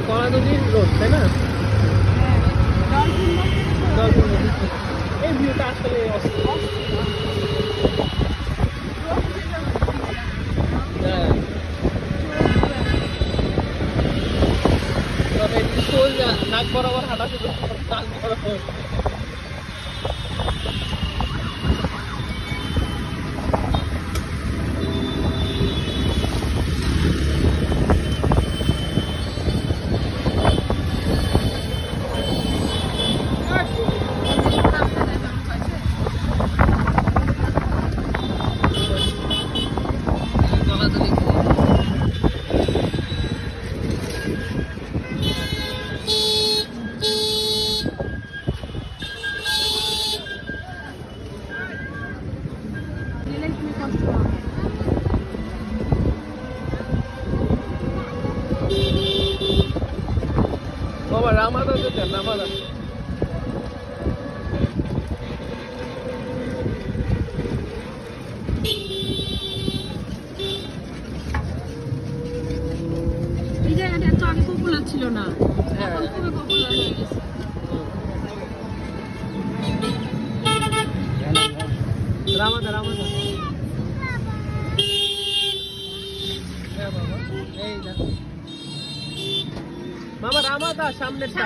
কলাতলির road, তাই না? এই ভিউটা আসলে নাক বরাবর হাঁটা শুধু নাক বরাবর। বাবা রামাদা যেতেন, রামাদা এই জায়গাটা এত আগে পপুলার ছিল না, এখন খুবই পপুলার হয়ে গেছে। রামাদা রামাদা এই দেখো মামা রামাদা সামনেরটা।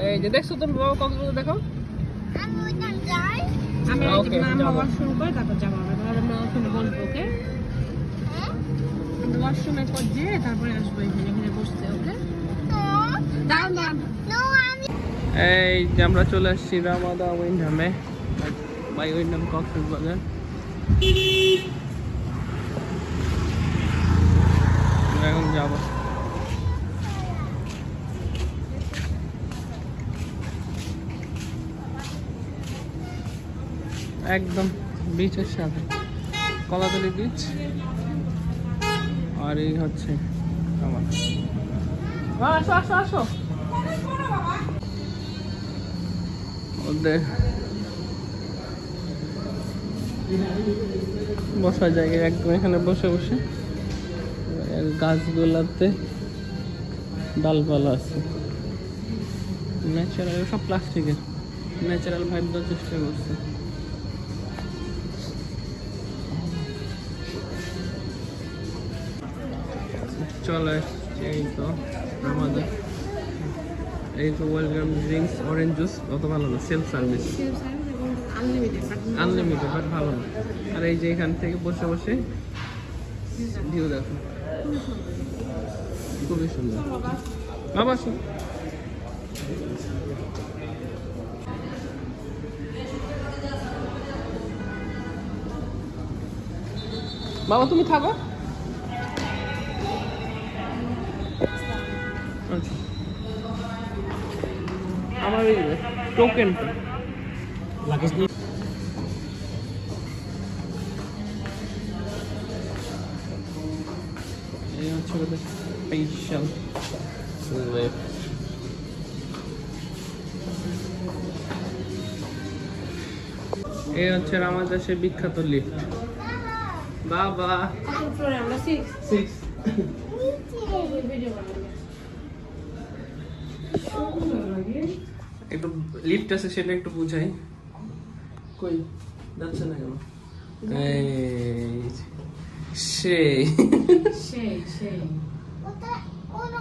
এই যে দেখছো তুমি বাবা কক্সবাজার দেখো। আমি ওয়াশরুম করে তারপর যাবো, আমরা ওখানে বলবো ওকে, ওয়াশরুমে পর যে তারপরে আসবো এখানে বসতে। ওকে দাঁড়ান দাঁড়ান। এই যে আমরা চলে আসছি রামাদা উইন্ডহামে, বাই উইন্ডহাম কক্সবাজার। এখন যাবো। একদম বিচের সাথে কলাতলি বিচ, আর এই হচ্ছে আমার। আসো আসো আসো, ওদের বসার জায়গায় একদম এখানে বসে বসে, গাছগুলাতে ডালপালা আছে, ন্যাচারাল, সব প্লাস্টিকের, ন্যাচারাল ভাইব দেওয়ার চেষ্টা করছে। চলে আসছে এই তো আমাদের, এই তো ওয়েলকাম ড্রিঙ্কস, অরেঞ্জ জুস, অত ভালো না, সেলফ সার্ভিস, আনলিমিটেড বাট ভালো না। আর এই যে এখান থেকে বসে বসে ভিউ দেখো, খুবই সুন্দর। বাবা বাবা তুমি খাবো? আচ্ছা আমার এই টোকেনটা লাগেজ নিয়ে এই হচ্ছে ওদের স্পেশাল লিফট। এই হচ্ছে আমাদের দেশের বিখ্যাত লিফট। বাবা আমরা 6 একটু লিফট আছে সেটা একটু বুঝাই, কই যাচ্ছে না কেন? সেই সেই সেই ওটা ওর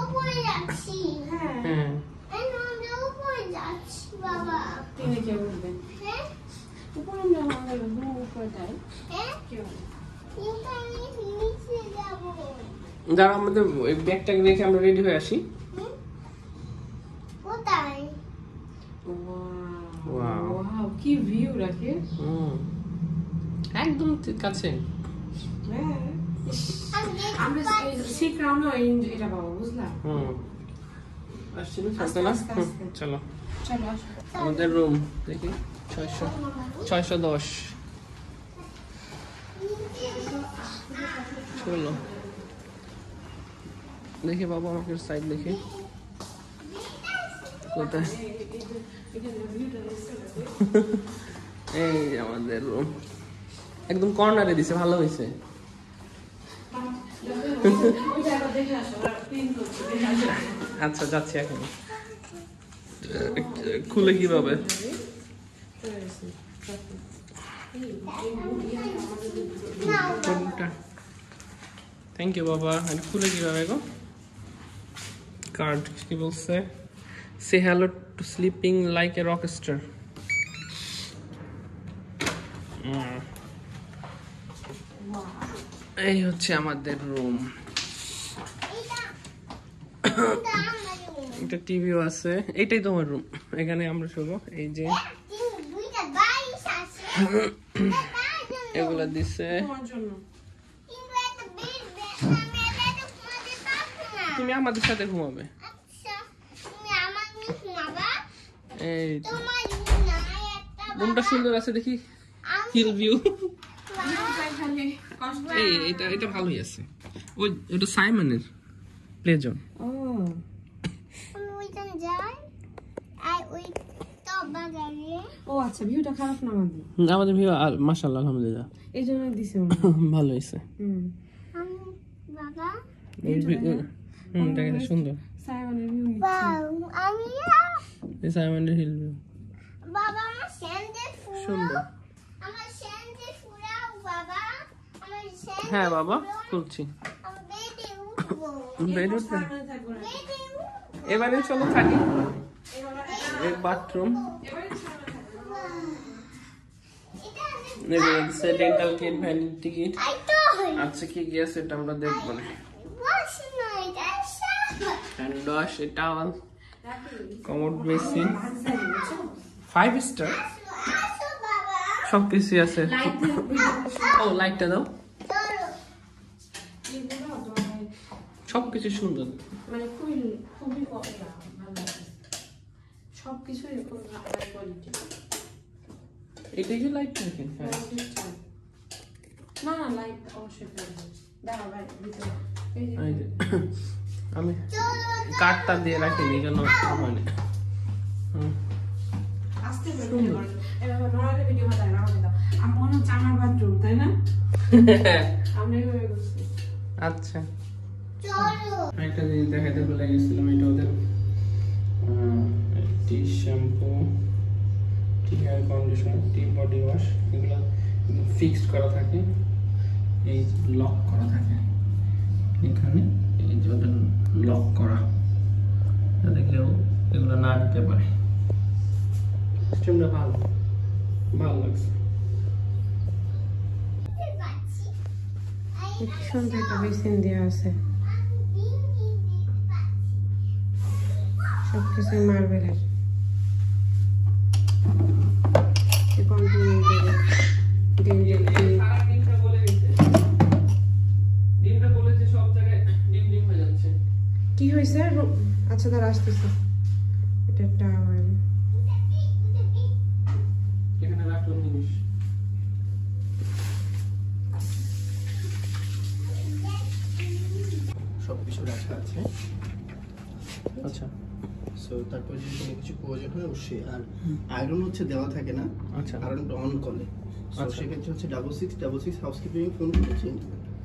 উপরে যাচ্ছি। হ্যাঁ ওর উপরে যাচ্ছি বাবা। তিনি কে বলবেন? হ্যাঁ উপরে না আমাদের উপরে যাই। হ্যাঁ কেউ কিন্তু আমি নিচে যাব। যারা আমাদের ওই ব্যাগটাকে রেখে আমরা রেডি হয়ে আসি। কোথায়? ওয়াও ওয়াও কি ভিউ রাখে, একদম কাছে। হ্যাঁ আমরা সিক রাউন্ড এটা পাবো, বুঝলা? আসছি না সাথে না? চলো চলো আসো আমাদের রুম দেখি, 610। চলো দেখি বাবা আমাকে সাইড দেখি কোথায়। এই আমাদের রুম একদম কর্নারে দিছে, ভালো হয়েছে। আচ্ছা যাচ্ছি এখন। খুলে কিভাবে? থ্যাংক ইউ বাবা। খুলে কিভাবে গো? কার্ড কি বলছে? সে hello to sleeping like a rock star. এই হচ্ছে আমাদের রুম। একটা টিভিও আছে। এইটাই তোমার রুম, এখানে আমরা শোবো। এই যে এগুলা দিছে। তুমি আমাদের সাথে ঘুমাবে। এই রুমটা সুন্দর আছে দেখি, হিল ভিউ। এই এটা ভালোই আছে। ওই এটা সাইমনের প্লে জোন। ও আচ্ছা, ভিউটা খারাপ না আমাদের? আমাদের ভিউ মাশাআল্লাহ আলহামদুলিল্লাহ এই জন্য দিছে ভালো হয়েছে। বাবা দেখেন সুন্দর সাইমনের ভিউ এই সাইমনের হিল ভিউ। বাবা আমার স্যান্ডেল সুন্দর। আমার স্যান্ডেল ফুরাও বাবা, আমার স্যান্ডেল। হ্যাঁ বাবা খুলছি। আমি বেডে উঠবো, বেড উঠবে? বেডে উঠবো। এবারে চলো থাকি। এক bathroom, dental kit, vanity ticket. আচ্ছা কি কি আছে এটা আমরা দেখবো না। Hand wash, towel, commode basin, 5 star সব কিছু আছে। ও লাইটটা দাও। সবকিছু সুন্দর, মানে খুবই খুবই ভালো সবকিছুই খুব ভালো কোয়ালিটি। এটা কি লাইট দেখেন? না না লাইট অবশ্যই দাও ভাই ভিতরে। আমি কার্ডটা দিয়ে রাখিনি কেন মানে আস্তে ভিডিও করে এভাবে নরমালি ভিডিও বানাই না দাও। আমি মনে হচ্ছে আমার বাথরুম, তাই না? আমরা এইভাবে করছি। আচ্ছা একটা জিনিস দেখাতে ভুলে গেছিলাম, এটা ওদের টি শ্যাম্পু, টি হেয়ার কন্ডিশনার, টি বডি ওয়াশ, এগুলো ফিক্সড করা থাকে, এই লক করা থাকে এখানে, এই যে ওদের লক করা, যাতে কেউ এগুলো না দিতে পারে। সিস্টেমটা ভালো ভালো লাগছে। সুন্দর একটা বেসিন দেওয়া আছে, সবকিছু মার্বেলের। কি হয়েছে? আচ্ছা তারা আসতেছে। এটা একটা এখানে রাখলাম জিনিস। সবকিছু রাখা আছে। আচ্ছা সো তারপর যদি কোনো কিছু প্রয়োজন হয় অবশ্যই। আর আয়রন হচ্ছে দেওয়া থাকে না, আচ্ছা আয়রনটা অন করলে। আচ্ছা। সেক্ষেত্রে হচ্ছে 6666 হাউসকিপিং ফোন করেছি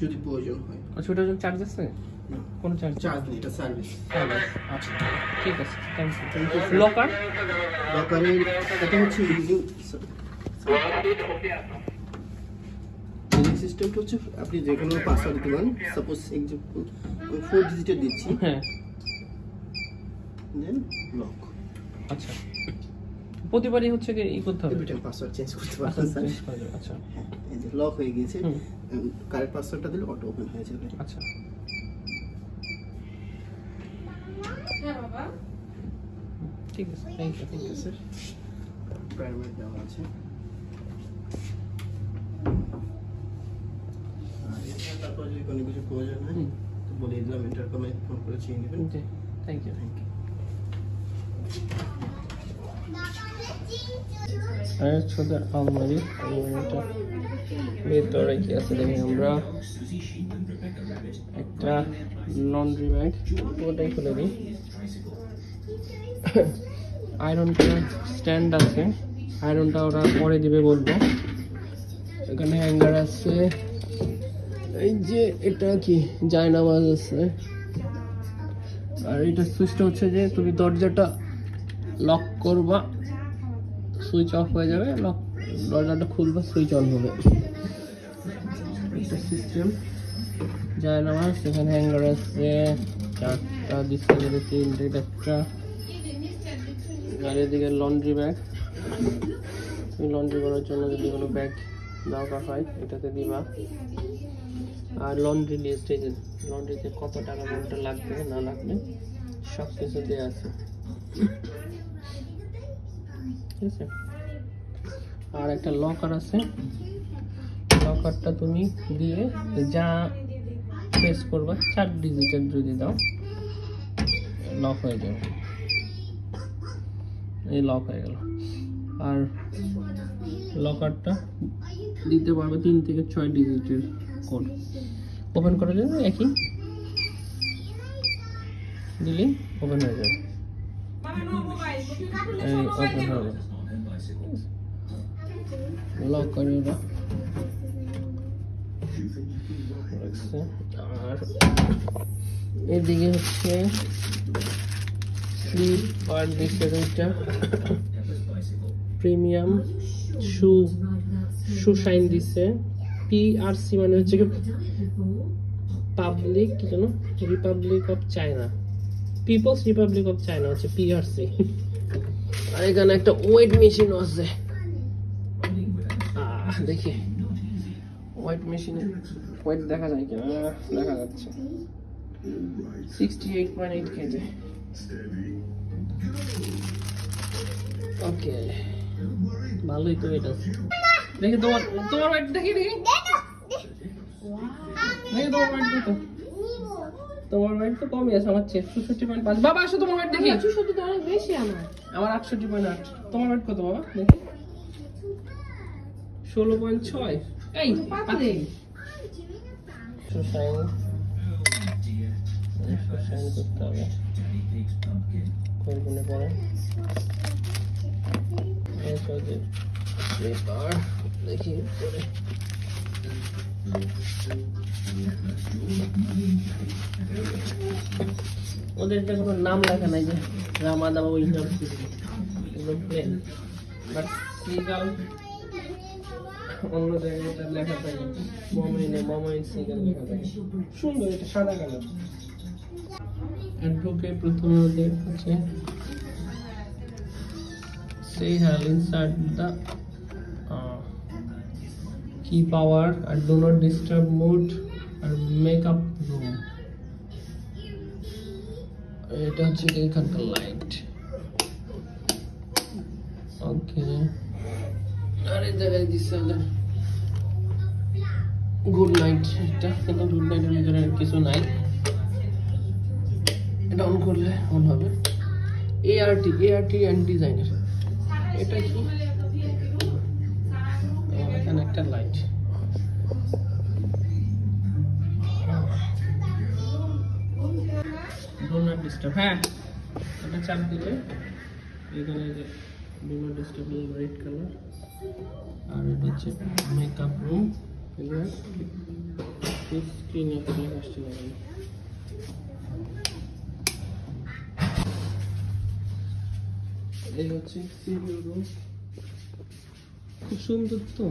যদি প্রয়োজন হয়। আচ্ছা ওটার জন্য চার্জ আছে? না, কোন চার্জ? চার্জ নেই, এটা সার্ভিস। আচ্ছা ঠিক আছে, থ্যাংক ইউ। লকার দরকারের এটা হচ্ছে ইউজিং সিস্টেমটা হচ্ছে আপনি যে কোনো পাসওয়ার্ড দিতে পারেন। সাপোজ এক্সাম্পল আমি 4 ডিজিটের দিচ্ছি, হ্যাঁ দেন লক। আচ্ছা প্রতিবারই হচ্ছে কি ই করতে হবে? এভরি টাইম পাসওয়ার্ড চেঞ্জ করতে আচ্ছা পারবেন স্যার। চেঞ্জ করা যাবে। আচ্ছা হ্যাঁ, এই যে লক হয়ে গিয়েছে, হুম। কারেক্ট পাসওয়ার্ডটা দিলে অটো ওপেন হয়ে যাবে। আচ্ছা হ্যাঁ বাবা ঠিক আছে, থ্যাংক ইউ। ঠিক আছে, প্রাইমারি দেওয়া আছে। আর এছাড়া তারপর যদি কোনো কিছু প্রয়োজন হয় তো বলে দিলাম, ইন্টারকমে ফোন করে চেয়ে নেবেন। জি থ্যাংক ইউ। Thank you. ছোট আলমারি, আলমারিটা ভেতরে কি আছে দেখি আমরা। একটা লন্ড্রি ব্যাগ, ওটাই খুলে দিই। আয়রনটা স্ট্যান্ড আছে, আয়রনটা ওরা পরে দিবে বলবো। এখানে হ্যাঙ্গার আছে, এই যে এটা কি জায়নামাজ আছে, আর এটা সুইচটা হচ্ছে যে তুমি দরজাটা লক করবা, সুইচ অফ হয়ে যাবে, লক দরজাটা খুলবা, সুইচ অন হবে। এটা সিস্টেম জায়নামাজ, এখানে হ্যাঙ্গার আছে 4টা, দিচ্ছে 3টে, একটা। আর এদিকে লন্ড্রি ব্যাগ, তুমি লন্ড্রি করার জন্য যদি কোনো ব্যাগ দরকার হয় এটাতে দিবা। আর লন্ড্রি লিস্ট, এই যে লন্ড্রিতে কত টাকা কোনটা লাগবে না লাগবে সব কিছু দেওয়া আছে, ঠিক আছে। আর একটা লকার আছে, লকারটা তুমি দিয়ে যা প্রেস করবা 4 ডিজিটের যদি দাও লক হয়ে যাবে, এই লক হয়ে গেল। আর লকারটা দিতে পারবে 3 থেকে 6 ডিজিটের কোড, ওপেন করার জন্য একই দিলে ওপেন হয়ে যাবে, এই ওপেন হয়ে যাবে, লক করে ওটা। আর এদিকে হচ্ছে স্লিপার দিচ্ছে, দুইটা প্রিমিয়াম শু শাইন দিচ্ছে। PRC মানে হচ্ছে কি পাবলিক, কি জানো, republic of China, people's republic of China হচ্ছে PRC। আর এখানে একটা ওয়েট মেশিনও আছে, দেখি ওয়েট মেশিনে ওয়েট দেখা যায় কিনা, দেখা যাচ্ছে 68.8 কেজি। ওকে, ভালোই তো এটা। দেখি তোমার ওয়েট, দেখি দেখি তোমার ওয়েট কত? তোমার ওয়েট তো কমই আছে আমার চেয়ে, 64.5। বাবা আসো, তোমার ওয়েট দেখি। 64 তো অনেক বেশি আমার। আমার 68.8। তোমার ওয়েট কত বাবা? দেখি 16.6। এই পাতলি সুসাইন করতে হবে, কোনগুলো পরে দেখি পরে। ওদের যে কোনো নাম লেখা নাই, যে রামাদা বা উইন্ডার, একদম প্লেন। বাট সিগাল অন্য জায়গায় এটা লেখা থাকে, মমাইন সিগাল লেখা থাকে, সুন্দর। এটা সাদা কালার। আর ঢুকে প্রথমে ওদের হচ্ছে say hello inside the key power and do not disturb mode and makeup room. এটা হচ্ছে এখানকার লাইট। ওকে, আর এই জায়গায় দিচ্ছে ওদের গুড নাইট। এটা কিন্তু গুড নাইটের ভিতরে কিছু নাই, এটা অন করলে অন হবে। ART অ্যান্ড ডিজাইনার, এটা কি? এখানে একটা লাইট। ডু নট ডিস্টার্ব, হ্যাঁ এটা চাপ দিলে এখানে যে do not disturb red colour. আর এটা হচ্ছে মেকআপ রুম, স্ক্রিনে করে আসছে না। এই হচ্ছে সিভিউ রুম, খুব সুন্দর তো,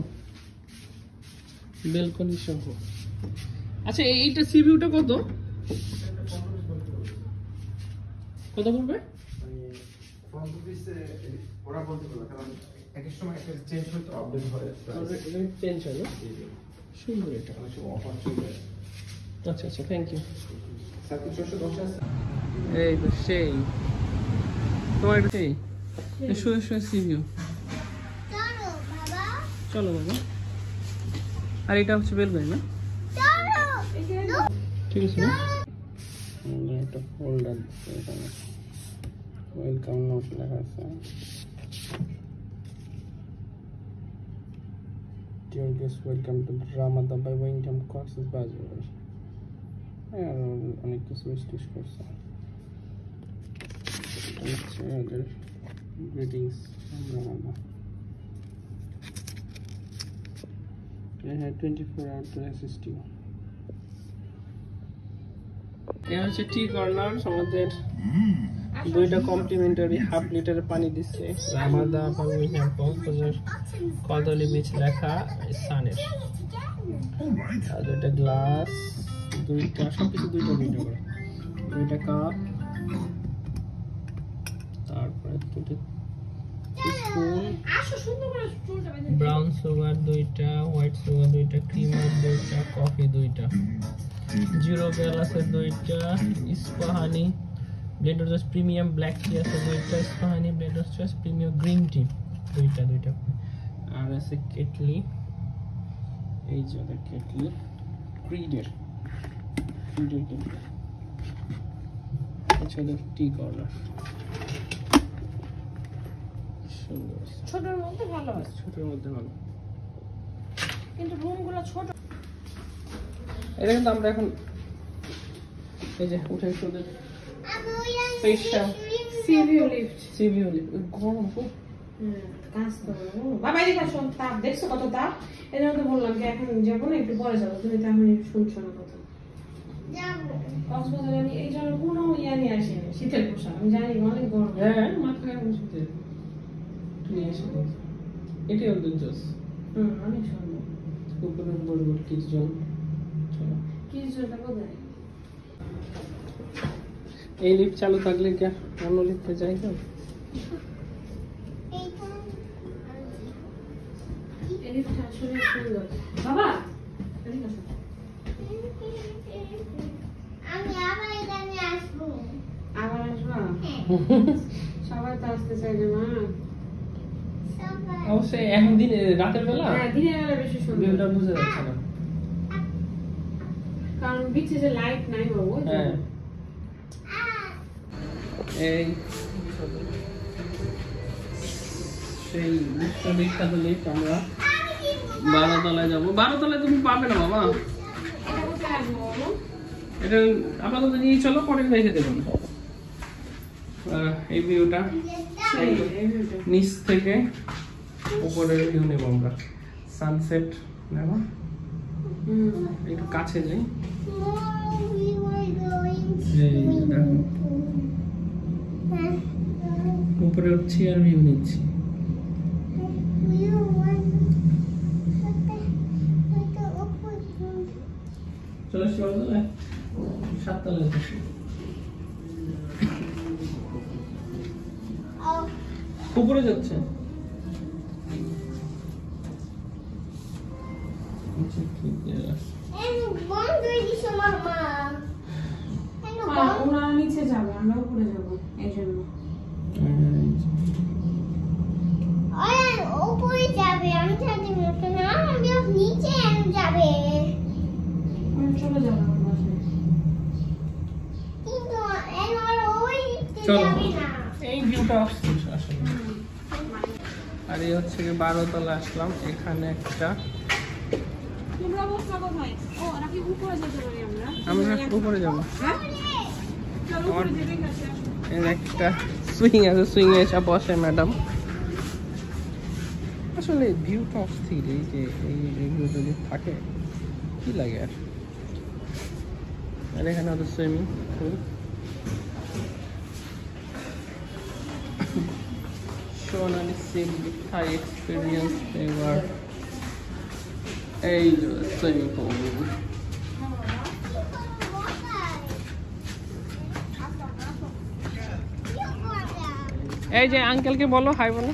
বেলকনি সহ। আচ্ছা এইটা সিভিউটা কত কত পড়বে? ওরা বলতে পারবে, কারণ এক এক সময় একটা চেঞ্জ হতে আপডেট হয়, চেঞ্জ হয় না? সুন্দর এটা। অফার চলবে। আচ্ছা আচ্ছা, থ্যাংক ইউ। 410 আছে। এই তো সেই তোমার এটা সেই শুয়ে শুয়ে সিভিউ। চলো বাবা, চলো বাবা। আর এটা হচ্ছে বেলকনি না? চলো। ঠিক আছে না? একটা ফোল্ডার দিচ্ছে এখানে, ওয়েলকাম নোট লেখা আছে। Dear guests, welcome to Ramada by Wingdam Cox's Bazar. হ্যাঁ, অনেক কিছু মিস্টেক করছে। হচ্ছে ওদের greetings Ramada. I had 24 hours to assist you. এটা হচ্ছে টি কর্নার, আমাদের দুইটা কমপ্লিমেন্টারি হাফ লিটারের পানি দিচ্ছে রামাদা পারমিশন কদলি বীজ লেখা সানের। আর দুইটা গ্লাস, দুইটা সবকিছু দুইটা দুইটা করে, দুইটা কাপ, তারপরে দুটো স্পুন, ব্রাউন সুগার দুইটা, হোয়াইট সুগার দুইটা, ক্রিমার দুইটা, কফি দুইটা, জিরো বেল আছে দুইটা, Ispahani blender juice premium black tea আছে দুইটা, Ispahani blender juice premium green tea দুইটা দুইটা, আর আছে কেটলি, এই যে ওদের কেটলি ক্রিডের কেটলি, আচ্ছা ওদের টি কর্নার সুন্দর, ছোটর মধ্যে ভালো আছে, ছোটোর মধ্যে ভালো, কিন্তু রুমগুলো ছোট। এটা কিন্তু আমরা এখন এই যে উঠে ওদের special sea view lift. Sea view lift, গরম খুব। কাজ তো বাবা এদিকে আসো, তাপ দেখছো কত তাপ? এই জন্য তো বললাম যে এখন যাবো না, একটু পরে যাবো, তুমি তো এখন শুনছো না কথা। কক্সবাজারে আমি এই জন্য কোনো ইয়া নিয়ে আসিনি, শীতের পোশাক আমি জানি অনেক গরম। হ্যাঁ মাথায় বসে নিয়ে এসে এটাই ওদের জোস। অনেক সুন্দর। উপরে বলবো কিছুজন, চলো কিছু জনটা কোথায়? এই লিফট চালু থাকলে কি আর অন্য লিফটে যাই তো? এই লিফটটা আসলে সুন্দর। বাবা এদিকে আসো। আমি আবার এখানে আসবো। আবার আসবা? সবাই তো আসতে চাইবে মা। সবাই অবশ্যই এখন দিনে রাতের বেলা হ্যাঁ, দিনের বেলা বেশি সুন্দর, ভিউটা বোঝা যাচ্ছে না। কারণ বিচে যে লাইট নাই বাবু। হ্যাঁ এই সেই বিশ্ববিখ্যাত লিফট, আমরা 12 তলায় যাবো। 12 তলায় তুমি পাবে না বাবা, এটা কোথায় আসবো বাবু? এটা আপাতত নিয়ে চলো, পরে রেখে দেবেন। এই ভিউটা এই ভিউটা। নিচ থেকে উপরের ভিউ নেব আমরা, সানসেট নেব। একটু কাছে যাই, we were going এই যে দেখো উপরে উঠছি আর ভিউ নিচ্ছি। চলে এসছি 7 তলায় যাচ্ছি। উপরে যাচ্ছে ওরা নিচে যাবে, আমরা উপরে যাবো, এই জন্য। উপরে যাবে, আমি ছাদে উঠতে না, আমি নিচে যাবে, চলে যাবো আমার বাসায়। কিন্তু এবার ওই চলো। যাবে না। এই ভিউটা আসছে আসলে। আর এই হচ্ছে কি 12 তলা আসলাম, এখানে একটা তোমরা বসবা কোথায়? ও নাকি উপরে যেতে পারি আমরা? আমরা উপরে যাবো। হ্যাঁ চলো উপরে যেতে কাছে আসো। এর একটা সুইং আছে, সুইং এ এসে বসে ম্যাডাম। আসলে ভিউটা অস্থির, এই যে এই ভিউ যদি থাকে কি লাগে আর। আর এখানে ওদের সুইমিং পুল, সোনালি সিল্ক হাই এক্সপিরিয়েন্স এবার এই সুইমিং পুল। এই যে আঙ্কেলকে বলো হাই বলো।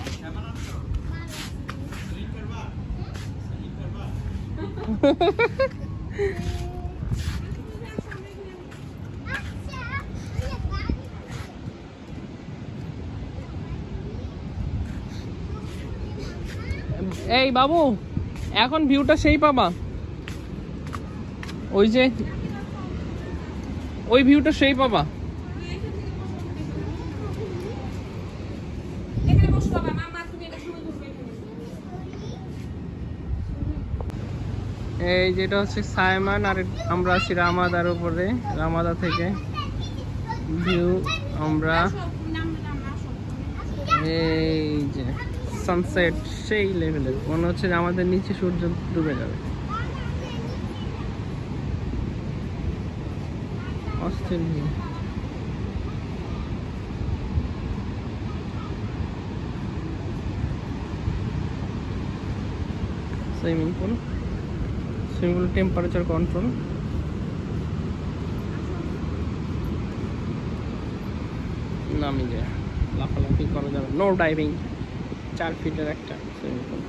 এই বাবু এখন ভিউটা সেই পাবা, ওই যে ওই ভিউটা সেই পাবা। এখানে বসো বাবা, মামা তুমি এটা শুরু করবে এখানে। এই যেটা হচ্ছে সাইমন, আর আমরা আছি রামাদার উপরে। রামাদা থেকে ভিউ আমরা এই যে সানসেট সেই লেভেলের, মনে হচ্ছে যে আমাদের নিচে সূর্য ডুবে যাবে। অস্থির view. Swimming pool temperature control. নামি যায়, লাফালাফি করা যাবে, নো ডাইভিং। 4 ফিটের একটা সুইমিং পুল।